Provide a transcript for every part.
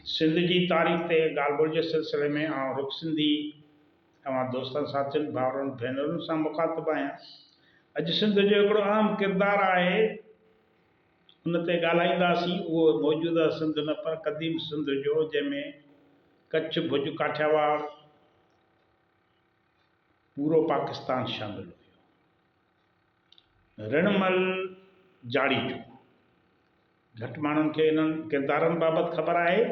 सिंध की तारीख़ ते ॻाल्हि ॿोल जे सिलसिले में रुख सिंधी दोस्तनि साथियुनि भाउरनि भेनरुनि सां मुखातिबु आहियां। अॼु सिंध जो हिकिड़ो अहम किरदारु आहे, उन ते ॻाल्हाईंदासीं। उहो मौजूदा सिंध न पर क़दीम सिंध जो, जंहिंमें कच्छ, भुज, काठियावाड़, पूरो पाकिस्तान शामिल हुयो। रिणमल जाड़ी जो घटि माण्हुनि खे इन्हनि किरदारनि बाबति ख़बर आहे।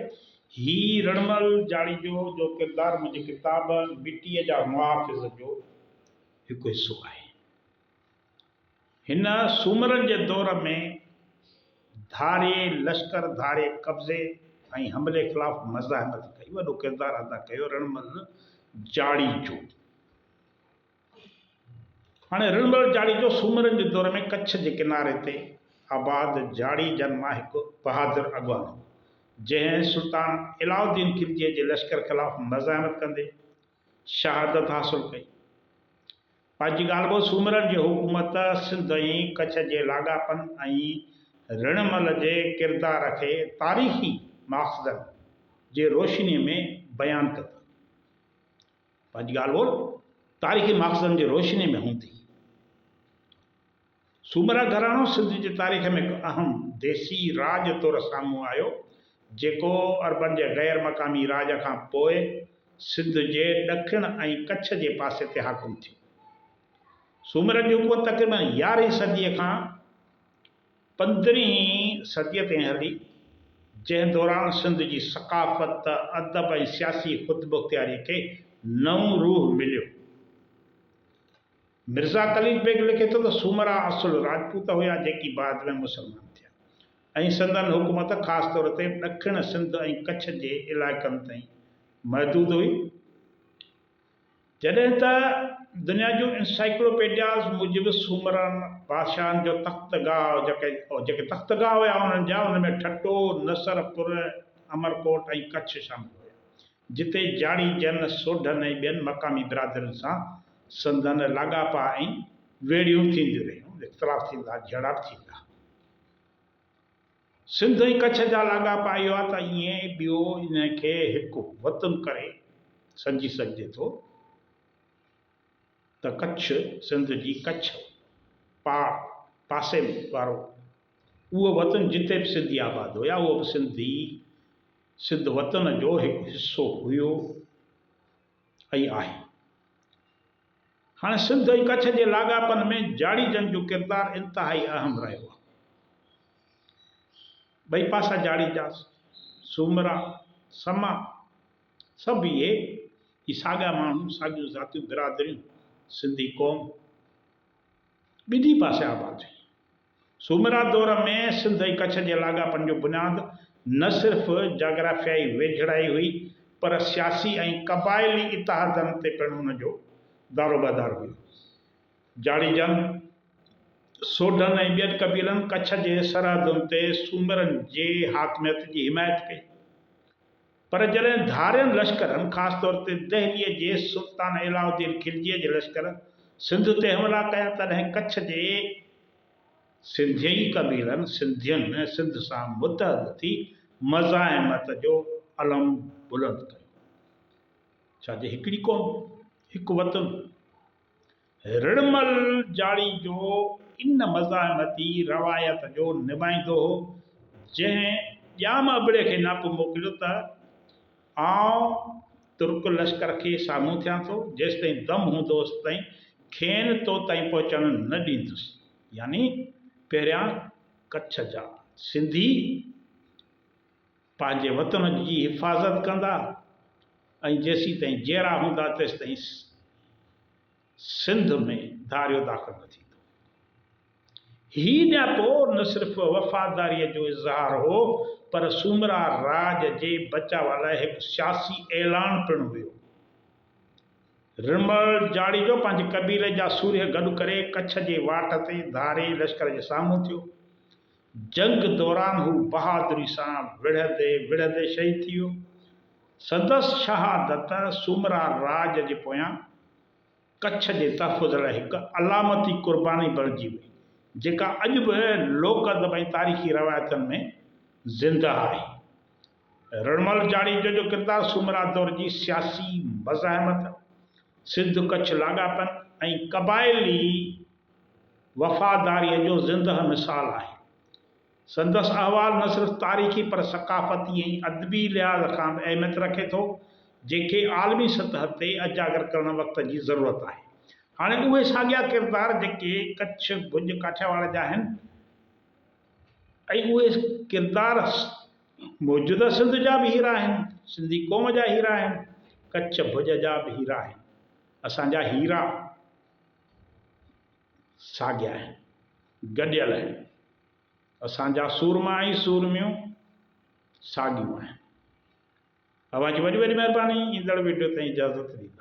ही रिणमल जाड़ी जो किरदारु मुंहिंजी किताब मिटीअ जा मुहाफ़िज़ जो हिकु हिसो आहे। हिन सूमरनि जे दौर में धारे लश्कर, धारे कब्ज़े ऐं हमले ख़िलाफ़ु मज़ाहिमत कई, वॾो किरदारु अदा कयो रिणमल जाड़ी जो। हाणे रिणमल जाड़ी जो सूमरनि जे दौर में कच्छ जे किनारे ते आबाद जाड़ी जन मां हिकु बहादुर अॻवान हो, जंहिं सुल्तान अलाउद्दीन खिलजीअ जे लश्कर ख़िलाफ़ु मज़ाहिमत कंदे शहादत हासिल कई। पंहिंजी ॻाल्हि ॿोल सूमरनि जी हुकूमत सिंध ऐं कच्छ जे लाॻापन ऐं रिणमल जे किरदार खे तारीख़ी मक़सदनि जे रोशनीअ में बयानु कंदी। पंहिंजी ॻाल्हि ॿोल तारीख़ी मक़सदनि जे रोशनीअ में हूंदी। सूमरा घराणो सिंध जी तारीख़ में हिकु अहम देसी राज तौरु साम्हूं आयो, जेको अरबन जे गैर मक़ामी राज खां पोइ सिंध जे ॾखिण ऐं कच्छ जे पासे ते हाकुम थियो। सूमरनि जी हुकूमत तक़रीबन 11वीं सदीअ खां 15वीं सदीअ ताईं हली, जंहिं दौरान सिंध जी सक़ाफ़त, अदब ऐं सियासी ख़ुदमुख़्तियारी खे नओं रूह मिलियो। मिर्ज़ा कलील बेग लिखे थो त सूमरा असुल राजपूत हुया, जेकी बाद में मुसलमान थिया ऐं संदन हुकूमत ख़ासि तौर ते ॾखिण सिंध ऐं कच्छ जे इलाइक़नि ताईं महदूद हुई। जॾहिं त दुनिया जूं इंसाइक्लोपीडियाज़ मूजिबि सूमरनि बादशाहनि जो तख़्तगाह जेके तख़्तगाह हुया उन्हनि जा, उन में ठट्टो, नसरपुर, अमरकोट ऐं कच्छ शामिल हुया, जिते जाड़ी जन, सोढन ऐं ॿियनि मक़ामी बिरादरियुनि सां संदन लाॻापा ऐं वेड़ियूं थींदियूं रहियूं, इख़्तिलाफ़ थींदा, झड़प थींदा। सिंध ऐं कच्छ जा लाॻापा इहो आहे त ईअं ॿियो इन खे हिकु वतन करे सम्झी सघिजे थो त कच्छ सिंध जी कच्छ पासे वारो उहो वतन जिते बि सिंधी आबाद हुया, उहो बि सिंध वतन जो हिकु हिसो हुयो ऐं आहे। हाणे सिंध ऐं कच्छ जे लाॻापन में जाड़ी जन जो किरदारु इंतिहाई अहम रहियो आहे। ॿई पासा जाड़ी जा, सूमरा, समा, सभु इहे साॻिया माण्हू, साॻियूं ज़ातियूं, बिरादरियूं, सिंधी क़ौम ॿिन्ही पासे आबाद हुई। सूमरा दौर में सिंध ऐं कच्छ जे लाॻापन जो बुनियादु न सिर्फ़ु जाग्राफियाई वेझड़ाई हुई, पर सियासी ऐं क़बाइली इतिहादनि ते पिणु हुन जो दारोमदार हुयो। जाड़ी जन, सोढन ऐं ॿियनि क़बीलनि कच्छ जे सरहदुनि ते सूमरनि जे हाकमियत जी हिमायत कई, पर जॾहिं धारियनि लश्करनि, ख़ासि तौर ते दहिलीअ जे सुल्तान अलाउद्दीन खिलजीअ जे लश्कर सिंध ते हमला कया, तॾहिं कच्छ जे सिंधियई क़बीलनि सिंधियुनि सिंध सां मुतहद थी मज़ाहिमत जो अलम बुलंद कयो। छाजे हिकिड़ी क़ौम, हिकु वतन। रिणमल जाड़ी जो इन मज़ाहिमती रवायत जो निभाईंदो हो, जंहिं ॼाम अबड़े खे नाप मोकिलियो त आउं तुर्क लश्कर खे साम्हूं थियां थो, जेसिताईं दम हूंदोसि ताईं खेनि तो ताईं पहुचणु न ॾींदुसि। यानी पहिरियां कच्छ जा सिंधी पंहिंजे वतन जी हिफ़ाज़त कंदा ऐं जेसीं ताईं जहिड़ा हूंदा तेसि ताईं सिंध में धारियो दाख़िल न थींदो। हीउ न्यापो न सिर्फ़ु वफ़ादारीअ जो इज़हार हो, पर सूमरा राज जे बचाव लाइ हिकु सियासी ऐलान पिणु हुयो। रिणमल जाड़ी जो पंहिंजे क़बीले जा सूर्य गॾु करे कच्छ जे वाट ते धारे लश्कर जे साम्हूं थियो। जंग दौरान हू बहादुरी सां विढ़ंदे विढ़ंदे शहीद थी वियो। संदसि शहादत सूमरा राज जे पोयां कच्छ जे तहफ़ुज़ लाइ हिकु अलामती क़ुर्बानी बणिजी वई, जेका अॼु बि लोक अदब ऐं तारीख़ी रवायतुनि में ज़िंदा आहे। रणमल जाड़ेजा जो किरदारु सूमरा दौर जी सियासी मज़ाहमत, सिंध कच्छ लाॻापन ऐं क़बाइली वफ़ादारीअ जो ज़िंदह मिसाल आहे। संदसि अहवाल न सिर्फ़ तारीख़ी पर सक़ाफ़ती ऐं अदबी लिहाज़ खां बि अहमियत रखे थो, जंहिंखे आलमी सतह ते उजागर करण वक़्त जी ज़रूरत आहे। हाणे उहे साॻिया किरदार जेके कच्छ भुज काठियावाड़ जा आहिनि ऐं उहे किरदार मौजूदा सिंध जा बि हीरा आहिनि, सिंधी क़ौम जा हीरा आहिनि, कच्छ भुज जा बि हीरा आहिनि। असांजा हीरा साॻिया आहिनि, गॾियल आहिनि। असांजा सूरमा ऐं सूरमियूं साॻियूं आहिनि। अवां जी वॾी वॾी महिरबानी। ईंदड़ वीडियो ताईं इजाज़त ॾींदुसि।